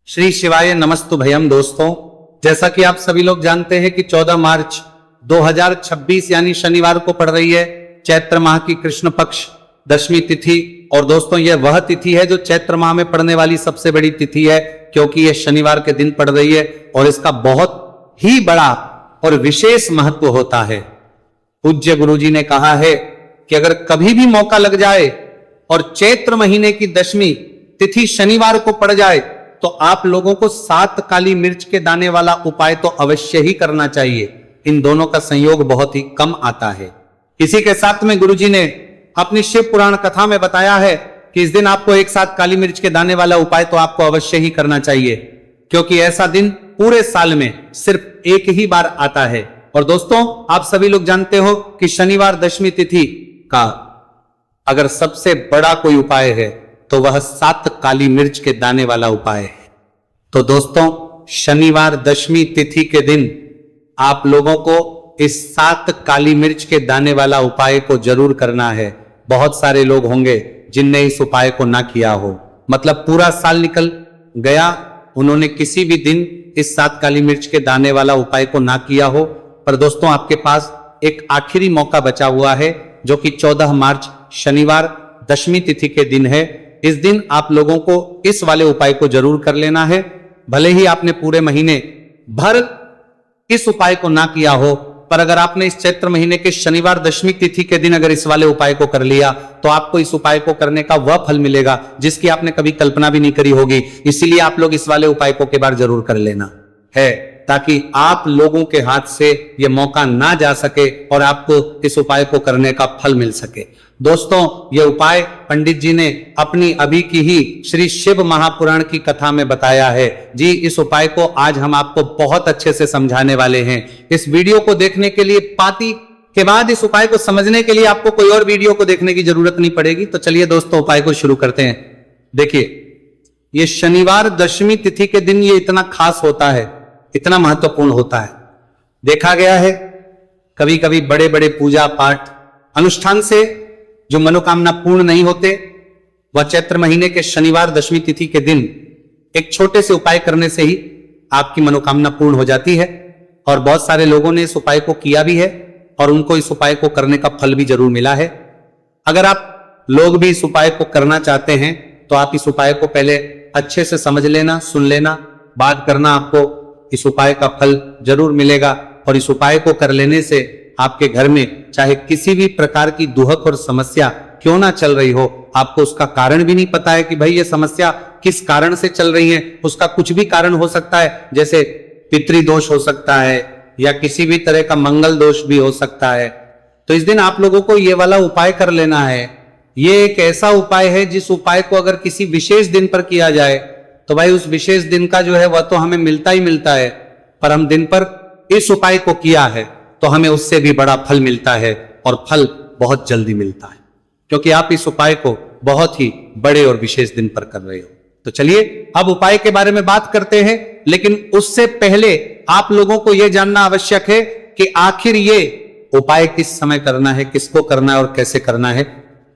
श्री शिवाय नमस्तु भयम। दोस्तों, जैसा कि आप सभी लोग जानते हैं कि 14 मार्च 2026 यानी शनिवार को पड़ रही है चैत्र माह की कृष्ण पक्ष दशमी तिथि। और दोस्तों, यह वह तिथि है जो चैत्र माह में पड़ने वाली सबसे बड़ी तिथि है, क्योंकि यह शनिवार के दिन पड़ रही है और इसका बहुत ही बड़ा और विशेष महत्व होता है। पूज्य गुरुजी ने कहा है कि अगर कभी भी मौका लग जाए और चैत्र महीने की दशमी तिथि शनिवार को पड़ जाए तो आप लोगों को 7 काली मिर्च के दाने वाला उपाय तो अवश्य ही करना चाहिए। इन दोनों का संयोग बहुत ही कम आता है। इसी के साथ में गुरुजी ने अपनी शिव पुराण कथा में बताया है कि इस दिन आपको एक साथ काली मिर्च के दाने वाला उपाय तो आपको अवश्य ही करना चाहिए, क्योंकि ऐसा दिन पूरे साल में सिर्फ एक ही बार आता है। और दोस्तों, आप सभी लोग जानते हो कि शनिवार दशमी तिथि का अगर सबसे बड़ा कोई उपाय है तो वह 7 काली मिर्च के दाने वाला उपाय है। तो दोस्तों, शनिवार दशमी तिथि के दिन आप लोगों को इस 7 काली मिर्च के दाने वाला उपाय को जरूर करना है। बहुत सारे लोग होंगे जिनने इस उपाय को ना किया हो, मतलब पूरा साल निकल गया, उन्होंने किसी भी दिन इस 7 काली मिर्च के दाने वाला उपाय को ना किया हो। पर दोस्तों, आपके पास एक आखिरी मौका बचा हुआ है, जो कि 14 मार्च शनिवार दशमी तिथि के दिन है। इस दिन आप लोगों को इस वाले उपाय को जरूर कर लेना है। भले ही आपने पूरे महीने भर इस उपाय को ना किया हो, पर अगर आपने इस चैत्र महीने के शनिवार दशमी तिथि के दिन अगर इस वाले उपाय को कर लिया तो आपको इस उपाय को करने का वह फल मिलेगा जिसकी आपने कभी कल्पना भी नहीं करी होगी। इसीलिए आप लोग इस वाले उपाय को के बार जरूर कर लेना है, ताकि आप लोगों के हाथ से यह मौका ना जा सके और आपको इस उपाय को करने का फल मिल सके। दोस्तों, यह उपाय पंडित जी ने अपनी अभी की ही श्री शिव महापुराण की कथा में बताया है जी। इस उपाय को आज हम आपको बहुत अच्छे से समझाने वाले हैं। इस वीडियो को देखने के लिए, पाती के बाद इस उपाय को समझने के लिए आपको कोई और वीडियो को देखने की जरूरत नहीं पड़ेगी। तो चलिए दोस्तों, उपाय को शुरू करते हैं। देखिए, ये शनिवार दशमी तिथि के दिन ये इतना खास होता है, इतना महत्वपूर्ण होता है। देखा गया है कभी कभी बड़े बड़े पूजा पाठ अनुष्ठान से जो मनोकामना पूर्ण नहीं होते, वह चैत्र महीने के शनिवार दशमी तिथि के दिन एक छोटे से उपाय करने से ही आपकी मनोकामना पूर्ण हो जाती है। और बहुत सारे लोगों ने इस उपाय को किया भी है और उनको इस उपाय को करने का फल भी जरूर मिला है। अगर आप लोग भी इस उपाय को करना चाहते हैं तो आप इस उपाय को पहले अच्छे से समझ लेना, सुन लेना, बात करना, आपको इस उपाय का फल जरूर मिलेगा। और इस उपाय को कर लेने से आपके घर में चाहे किसी भी प्रकार की दुहक और समस्या क्यों ना चल रही हो, आपको उसका कारण भी नहीं पता है कि भाई ये समस्या किस कारण से चल रही है, उसका कुछ भी कारण हो सकता है, जैसे पितृदोष हो सकता है या किसी भी तरह का मंगल दोष भी हो सकता है। तो इस दिन आप लोगों को ये वाला उपाय कर लेना है। ये एक ऐसा उपाय है जिस उपाय को अगर किसी विशेष दिन पर किया जाए तो भाई उस विशेष दिन का जो है वह तो हमें मिलता ही मिलता है, पर हम दिन पर इस उपाय को किया है तो हमें उससे भी बड़ा फल मिलता है, और फल बहुत जल्दी मिलता है, क्योंकि आप इस उपाय को बहुत ही बड़े और विशेष दिन पर कर रहे हो। तो चलिए अब उपाय के बारे में बात करते हैं, लेकिन उससे पहले आप लोगों को यह जानना आवश्यक है कि आखिर ये उपाय किस समय करना है, किसको करना है और कैसे करना है।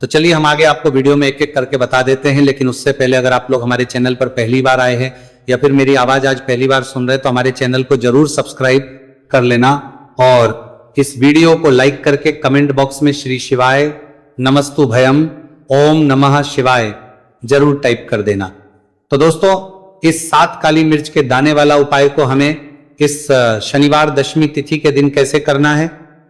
तो चलिए हम आगे आपको वीडियो में एक एक करके बता देते हैं। लेकिन उससे पहले अगर आप लोग हमारे चैनल पर पहली बार आए हैं या फिर मेरी आवाज आज पहली बार सुन रहे हैं तो हमारे चैनल को जरूर सब्सक्राइब कर लेना और इस वीडियो को लाइक करके कमेंट बॉक्स में श्री शिवाय नमस्तु भयम ओम नमः शिवाय जरूर टाइप कर देना। तो दोस्तों, इस 7 काली मिर्च के दाने वाला उपाय को हमें इस शनिवार दशमी तिथि के दिन कैसे करना है,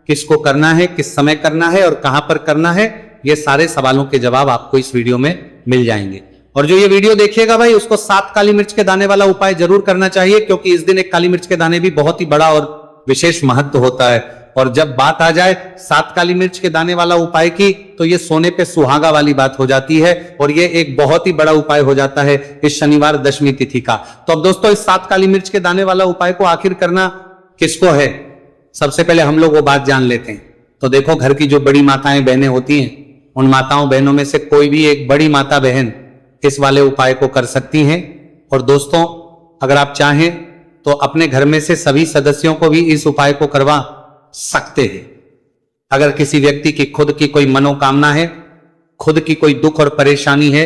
किसको करना है, किस समय करना है और कहां पर करना है, ये सारे सवालों के जवाब आपको इस वीडियो में मिल जाएंगे। और जो ये वीडियो देखिएगा भाई, उसको 7 काली मिर्च के दाने वाला उपाय जरूर करना चाहिए, क्योंकि इस दिन एक काली मिर्च के दाने भी बहुत ही बड़ा और विशेष महत्व होता है। और जब बात आ जाए 7 काली मिर्च के दाने वाला उपाय की, तो ये सोने पे सुहागा वाली बात हो जाती है और ये एक बहुत ही बड़ा उपाय हो जाता है इस शनिवार दशमी तिथि का। तो अब दोस्तों, इस 7 काली मिर्च के दाने वाला उपाय को आखिर करना किसको है, सबसे पहले हम लोग वो बात जान लेते हैं। तो देखो, घर की जो बड़ी माताएं बहनें होती हैं, उन माताओं बहनों में से कोई भी एक बड़ी माता बहन इस वाले उपाय को कर सकती हैं। और दोस्तों, अगर आप चाहें तो अपने घर में से सभी सदस्यों को भी इस उपाय को करवा सकते हैं। अगर किसी व्यक्ति की खुद की कोई मनोकामना है, खुद की कोई दुख और परेशानी है,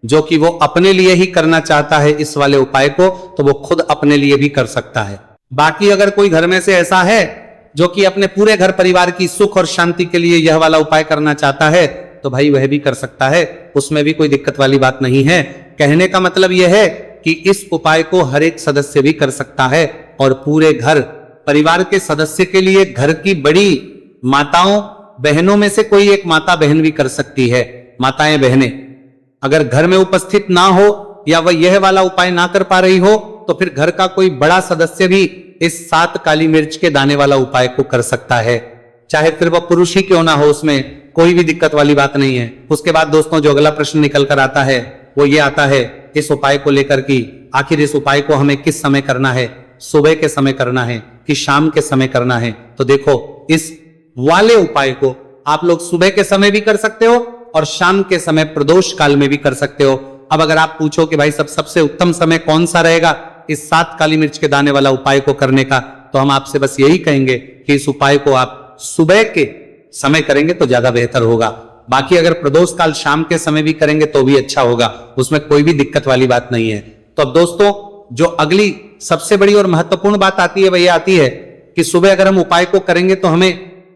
जो कि वो अपने लिए ही करना चाहता है इस वाले उपाय को, तो वो खुद अपने लिए भी कर सकता है। बाकी अगर कोई घर में से ऐसा है जो कि अपने पूरे घर परिवार की सुख और शांति के लिए यह वाला उपाय करना चाहता है, तो भाई वह भी कर सकता है, उसमें भी कोई दिक्कत वाली बात नहीं है। कहने का मतलब यह है कि इस उपाय को हर एक सदस्य भी कर सकता है और पूरे घर परिवार के सदस्य के लिए घर की बड़ी माताओं बहनों में से कोई एक माता बहन भी कर सकती है। माताएं बहनें अगर घर में उपस्थित ना हो या वह यह वाला उपाय ना कर पा रही हो, तो फिर घर का कोई बड़ा सदस्य भी इस 7 काली मिर्च के दाने वाला उपाय को कर सकता है, चाहे फिर वह पुरुष ही क्यों ना हो, उसमें कोई भी दिक्कत वाली बात नहीं है। उसके बाद दोस्तों जो अगला प्रश्न निकल कर आता है वो ये आता है इस उपाय को लेकर कि आखिर इस उपाय को हमें किस समय करना है, सुबह के समय करना है कि शाम के समय करना है। तो देखो इस वाले उपाय को आप लोग सुबह के समय भी कर सकते हो और शाम के समय प्रदोष काल में भी कर सकते हो। अब अगर आप पूछो कि भाई सबसे उत्तम समय कौन सा रहेगा इस 7 काली मिर्च के दाने वाला उपाय को करने का, तो हम आपसे बस यही कहेंगे कि इस उपाय को आप सुबह के समय करेंगे तो ज्यादा बेहतर होगा। बाकी अगर प्रदोष काल शाम के समय भी करेंगे तो भी अच्छा होगा, उसमें कोई भी दिक्कत वाली बात नहीं है। तो अब दोस्तों जो अगली सबसे बड़ी और महत्वपूर्ण बात आती है वह यह आती है कि सुबह अगर हम उपाय को करेंगे तो हमें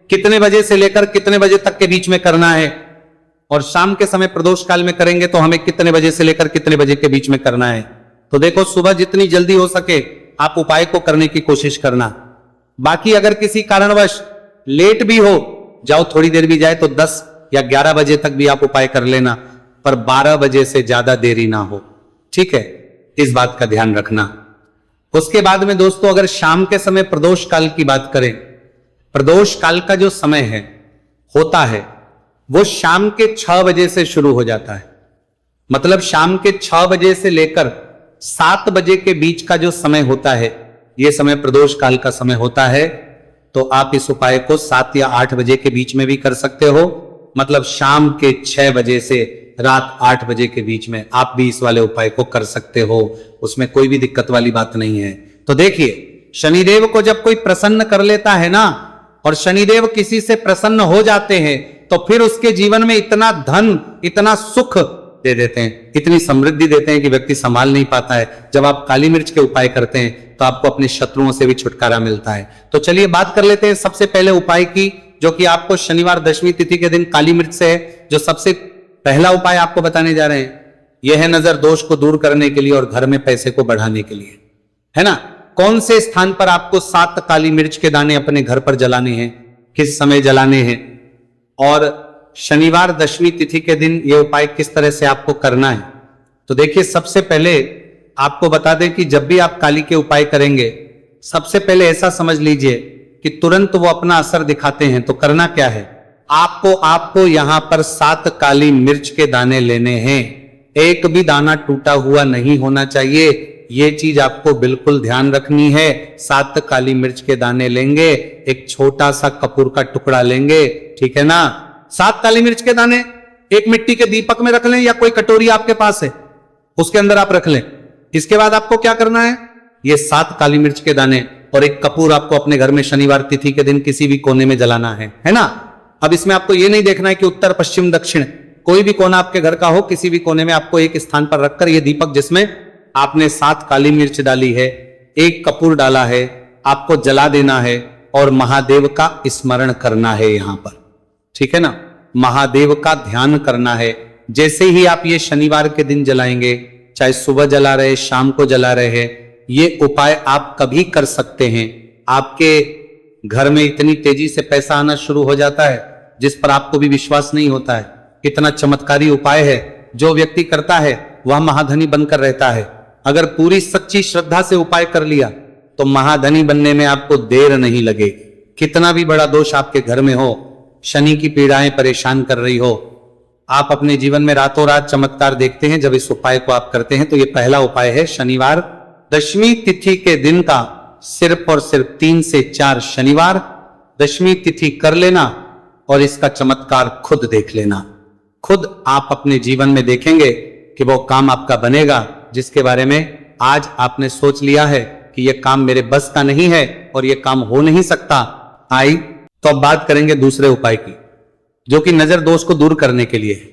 कितने बजे से लेकर कितने बजे तक के बीच में करना है, और शाम के समय प्रदोष काल में करेंगे तो हमें कितने बजे से लेकर कितने बजे के बीच में करना है। तो देखो सुबह जितनी जल्दी हो सके आप उपाय को करने की कोशिश करना। बाकी अगर किसी कारणवश लेट भी हो जाओ, थोड़ी देर भी जाए तो 10 या 11 बजे तक भी आप उपाय कर लेना, पर 12 बजे से ज्यादा देरी ना हो, ठीक है, इस बात का ध्यान रखना। उसके बाद में दोस्तों अगर शाम के समय प्रदोष काल की बात करें, प्रदोष काल का जो समय है होता है वो शाम के 6 बजे से शुरू हो जाता है। मतलब शाम के 6 बजे से लेकर 7 बजे के बीच का जो समय होता है यह समय प्रदोष काल का समय होता है। तो आप इस उपाय को 7 या 8 बजे के बीच में भी कर सकते हो, मतलब शाम के 6 बजे से रात 8 बजे के बीच में आप भी इस वाले उपाय को कर सकते हो, उसमें कोई भी दिक्कत वाली बात नहीं है। तो देखिए शनिदेव को जब कोई प्रसन्न कर लेता है ना, और शनिदेव किसी से प्रसन्न हो जाते हैं तो फिर उसके जीवन में इतना धन इतना सुख दे देते हैं, इतनी समृद्धि देते हैं कि व्यक्ति संभाल नहीं पाता है। जब आप काली मिर्च के उपाय करते हैं तो आपको अपने शत्रुओं से भी छुटकारा मिलता है। तो चलिए बात कर लेते हैं सबसे पहले उपाय की, जो कि आपको शनिवार दशमी तिथि के दिन काली मिर्च से है। जो सबसे पहला उपाय आपको बताने जा रहे हैं यह है नजर दोष को दूर करने के लिए और घर में पैसे को बढ़ाने के लिए, है ना। कौन से स्थान पर आपको 7 काली मिर्च के दाने अपने घर पर जलाने हैं, किस समय जलाने हैं, और शनिवार दशमी तिथि के दिन यह उपाय किस तरह से आपको करना है। तो देखिए सबसे पहले आपको बता दें कि जब भी आप काली के उपाय करेंगे सबसे पहले ऐसा समझ लीजिए कि तुरंत वो अपना असर दिखाते हैं। तो करना क्या है, आपको यहां पर 7 काली मिर्च के दाने लेने हैं, एक भी दाना टूटा हुआ नहीं होना चाहिए, ये चीज आपको बिल्कुल ध्यान रखनी है। 7 काली मिर्च के दाने लेंगे, एक छोटा सा कपूर का टुकड़ा लेंगे, ठीक है ना। 7 काली मिर्च के दाने एक मिट्टी के दीपक में रख लें या कोई कटोरी आपके पास है उसके अंदर आप रख लें। इसके बाद आपको क्या करना है, ये 7 काली मिर्च के दाने और एक कपूर आपको अपने घर में शनिवार तिथि के दिन किसी भी कोने में जलाना है ना। अब इसमें आपको ये नहीं देखना है कि उत्तर पश्चिम दक्षिण, कोई भी कोना आपके घर का हो, किसी भी कोने में आपको एक स्थान पर रखकर ये दीपक जिसमें आपने 7 काली मिर्च डाली है, एक कपूर डाला है, आपको जला देना है और महादेव का स्मरण करना है यहां पर, ठीक है ना। महादेव का ध्यान करना है। जैसे ही आप ये शनिवार के दिन जलाएंगे, चाहे सुबह जला रहे शाम को जला रहे, ये उपाय आप कभी कर सकते हैं। आपके घर में इतनी तेजी से पैसा आना शुरू हो जाता है जिस पर आपको भी विश्वास नहीं होता है। कितना चमत्कारी उपाय है, जो व्यक्ति करता है वह महाधनी बनकर रहता है। अगर पूरी सच्ची श्रद्धा से उपाय कर लिया तो महाधनी बनने में आपको देर नहीं लगेगी। कितना भी बड़ा दोष आपके घर में हो, शनि की पीड़ाएं परेशान कर रही हो, आप अपने जीवन में रातों रात चमत्कार देखते हैं जब इस उपाय को आप करते हैं। तो ये पहला उपाय है शनिवार दशमी तिथि के दिन का, सिर्फ और सिर्फ 3 से 4 शनिवार दशमी तिथि कर लेना और इसका चमत्कार खुद देख लेना। खुद आप अपने जीवन में देखेंगे कि वो काम आपका बनेगा जिसके बारे में आज आपने सोच लिया है कि यह काम मेरे बस का नहीं है और यह काम हो नहीं सकता। तो अब बात करेंगे दूसरे उपाय की, जो कि नजर दोष को दूर करने के लिए है।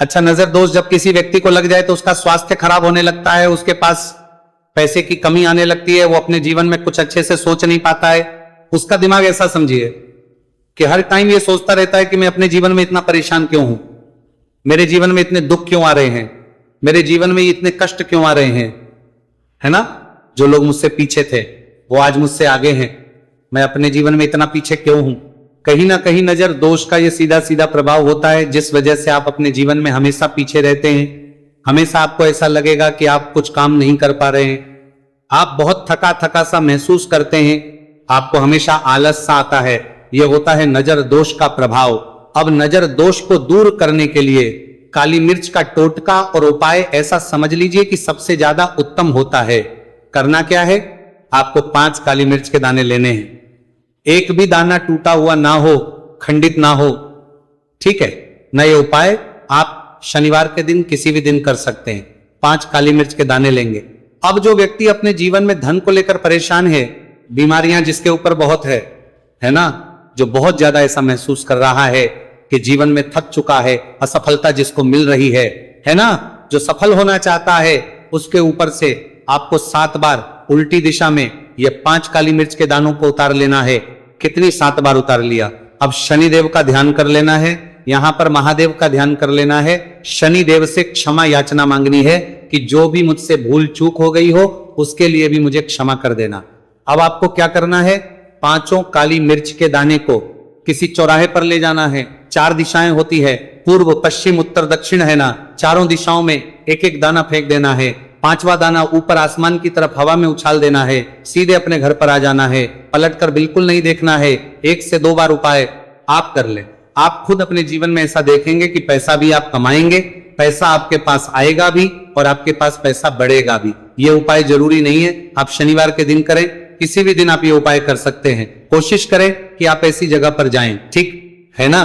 अच्छा, नजर दोष जब किसी व्यक्ति को लग जाए तो उसका स्वास्थ्य खराब होने लगता है, उसके पास पैसे की कमी आने लगती है, वो अपने जीवन में कुछ अच्छे से सोच नहीं पाता है। उसका दिमाग ऐसा समझिए कि हर टाइम ये सोचता रहता है कि मैं अपने जीवन में इतना परेशान क्यों हूं, मेरे जीवन में इतने दुख क्यों आ रहे हैं, मेरे जीवन में इतने कष्ट क्यों आ रहे हैं, है ना। जो लोग मुझसे पीछे थे वो आज मुझसे आगे हैं, मैं अपने जीवन में इतना पीछे क्यों हूं। कहीं ना कहीं नजर दोष का ये सीधा सीधा प्रभाव होता है, जिस वजह से आप अपने जीवन में हमेशा पीछे रहते हैं। हमेशा आपको ऐसा लगेगा कि आप कुछ काम नहीं कर पा रहे हैं, आप बहुत थका थका सा महसूस करते हैं, आपको हमेशा आलस सा आता है। यह होता है नजर दोष का प्रभाव। अब नजर दोष को दूर करने के लिए काली मिर्च का टोटका और उपाय ऐसा समझ लीजिए कि सबसे ज्यादा उत्तम होता है। करना क्या है, आपको 5 काली मिर्च के दाने लेने हैं, एक भी दाना टूटा हुआ ना हो, खंडित ना हो, ठीक है ना। ये उपाय आप शनिवार के दिन किसी भी दिन कर सकते हैं। 5 काली मिर्च के दाने लेंगे। अब जो व्यक्ति अपने जीवन में धन को लेकर परेशान है, बीमारियां जिसके ऊपर बहुत है ना, जो बहुत ज्यादा ऐसा महसूस कर रहा है कि जीवन में थक चुका है, असफलता जिसको मिल रही है ना, जो सफल होना चाहता है, उसके ऊपर से आपको 7 बार उल्टी दिशा में ये 5 काली मिर्च के दानों को उतार लेना है। कितनी 7 बार उतार लिया। अब शनिदेव का ध्यान कर लेना है, यहां पर महादेव का ध्यान कर लेना है, शनिदेव से क्षमा याचना मांगनी है कि जो भी मुझसे भूल चूक हो गई हो उसके लिए भी मुझे क्षमा कर देना। अब आपको क्या करना है, 5 काली मिर्च के दाने को किसी चौराहे पर ले जाना है। 4 दिशाएं होती है, पूर्व पश्चिम उत्तर दक्षिण, है ना। चारों दिशाओं में एक एक दाना फेंक देना है। 5वां दाना ऊपर आसमान की तरफ हवा में उछाल देना है। सीधे अपने घर पर आ जाना है, पलटकर बिल्कुल नहीं देखना है। 1 से 2 बार उपाय आप कर ले। आप खुद अपने जीवन में ऐसा देखेंगे कि पैसा भी आप कमाएंगे, पैसा आपके पास आएगा भी और आपके पास पैसा बढ़ेगा भी। ये उपाय जरूरी नहीं है आप शनिवार के दिन करें, किसी भी दिन आप ये उपाय कर सकते हैं। कोशिश करें कि आप ऐसी जगह पर जाएं, ठीक है ना,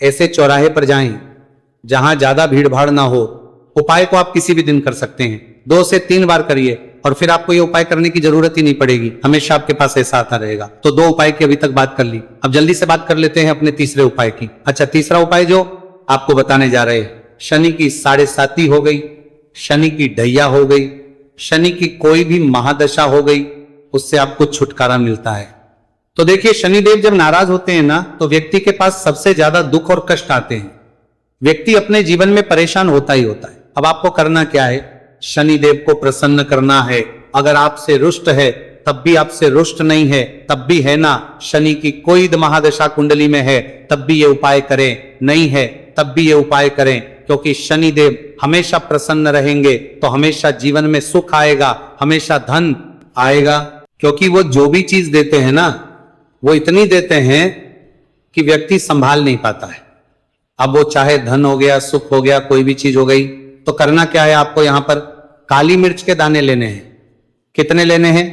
ऐसे चौराहे पर जाएं जहां ज्यादा भीड़ भाड़ ना हो। उपाय को आप किसी भी दिन कर सकते हैं, 2 से 3 बार करिए और फिर आपको ये उपाय करने की जरूरत ही नहीं पड़ेगी, हमेशा आपके पास ऐसा आता रहेगा। तो 2 उपाय की अभी तक बात कर ली। अब जल्दी से बात कर लेते हैं अपने तीसरे उपाय की। अच्छा, तीसरा उपाय जो आपको बताने जा रहे हैं, शनि की 7.5 हो गई, शनि की ढैया हो गई, शनि की कोई भी महादशा हो गई, उससे आपको छुटकारा मिलता है। तो देखिए, शनिदेव जब नाराज होते हैं ना, तो व्यक्ति के पास सबसे ज्यादा दुख और कष्ट आते हैं। व्यक्ति अपने जीवन में परेशान होता ही होता है। अब आपको करना क्या है, शनिदेव को प्रसन्न करना है। अगर आपसे रुष्ट है तब भी, आपसे रुष्ट नहीं है तब भी, है ना, शनि की कोई महादशा कुंडली में है तब भी ये उपाय करें, नहीं है तब भी ये उपाय करें, क्योंकि शनिदेव हमेशा प्रसन्न रहेंगे तो हमेशा जीवन में सुख आएगा, हमेशा धन आएगा। क्योंकि वो जो भी चीज देते हैं ना, वो इतनी देते हैं कि व्यक्ति संभाल नहीं पाता है। अब वो चाहे धन हो गया, सुख हो गया, कोई भी चीज हो गई। तो करना क्या है, आपको यहां पर काली मिर्च के दाने लेने हैं। कितने लेने हैं,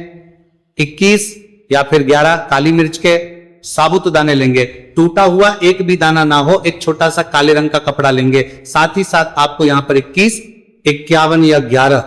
21 या फिर 11 काली मिर्च के साबुत दाने लेंगे। टूटा हुआ एक भी दाना ना हो, एक छोटा सा काले रंग का कपड़ा लेंगे। साथ ही साथ आपको यहां पर 21, 51 या 11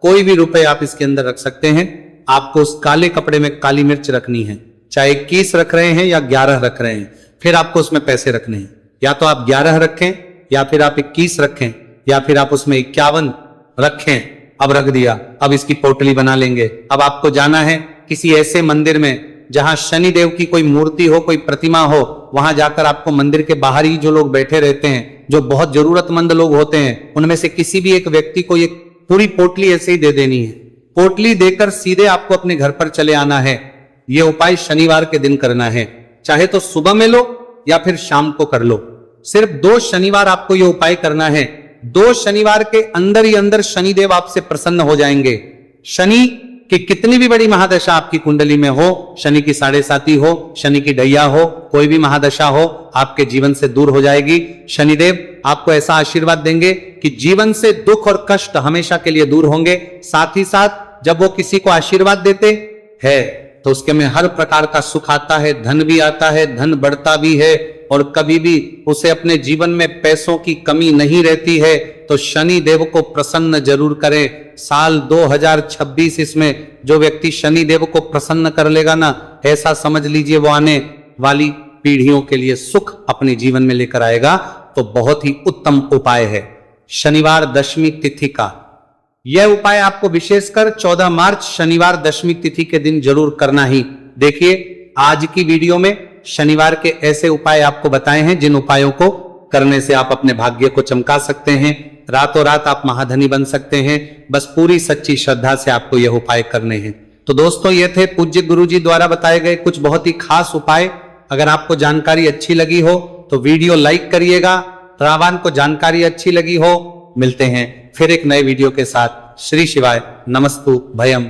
कोई भी रुपए आप इसके अंदर रख सकते हैं। आपको उस काले कपड़े में काली मिर्च रखनी है, चाहे 21 रख रहे हैं या 11 रख रहे हैं, फिर आपको उसमें पैसे रखने हैं। या तो आप 11 रखें, या फिर आप 21 रखें, या फिर आप उसमें 51 रखें। अब रख दिया, अब इसकी पोटली बना लेंगे। अब आपको जाना है किसी ऐसे मंदिर में जहां शनिदेव की कोई मूर्ति हो, कोई प्रतिमा हो। वहां जाकर आपको मंदिर के बाहर ही जो लोग बैठे रहते हैं, जो बहुत जरूरतमंद लोग होते हैं, उनमें से किसी भी एक व्यक्ति को ये पूरी पोटली ऐसे ही दे देनी है। पोटली देकर सीधे आपको अपने घर पर चले आना है। यह उपाय शनिवार के दिन करना है, चाहे तो सुबह में लो या फिर शाम को कर लो। सिर्फ 2 शनिवार आपको यह उपाय करना है। 2 शनिवार के अंदर ही अंदर शनिदेव आपसे प्रसन्न हो जाएंगे। शनि कि कितनी भी बड़ी महादशा आपकी कुंडली में हो, शनि की 7.5 हो, शनि की ढैया हो, कोई भी महादशा हो, आपके जीवन से दूर हो जाएगी। शनिदेव आपको ऐसा आशीर्वाद देंगे कि जीवन से दुख और कष्ट हमेशा के लिए दूर होंगे। साथ ही साथ जब वो किसी को आशीर्वाद देते हैं तो उसके में हर प्रकार का सुख आता है, धन भी आता है, धन बढ़ता भी है, और कभी भी उसे अपने जीवन में पैसों की कमी नहीं रहती है। तो शनि देव को प्रसन्न जरूर करें। साल 2026 इसमें जो व्यक्ति शनि देव को प्रसन्न कर लेगा ना, ऐसा समझ लीजिए वो आने वाली पीढ़ियों के लिए सुख अपने जीवन में लेकर आएगा। तो बहुत ही उत्तम उपाय है शनिवार दशमी तिथि का। यह उपाय आपको विशेषकर 14 मार्च शनिवार दशमी तिथि के दिन जरूर करना ही। देखिए, आज की वीडियो में शनिवार के ऐसे उपाय आपको बताए हैं जिन उपायों को करने से आप अपने भाग्य को चमका सकते हैं, रातों रात आप महाधनी बन सकते हैं। बस पूरी सच्ची श्रद्धा से आपको यह उपाय करने हैं। तो दोस्तों, ये थे पूज्य गुरुजी द्वारा बताए गए कुछ बहुत ही खास उपाय। अगर आपको जानकारी अच्छी लगी हो तो वीडियो लाइक करिएगा। रावण को जानकारी अच्छी लगी हो, मिलते हैं फिर एक नए वीडियो के साथ। श्री शिवाय नमस्तु भयम।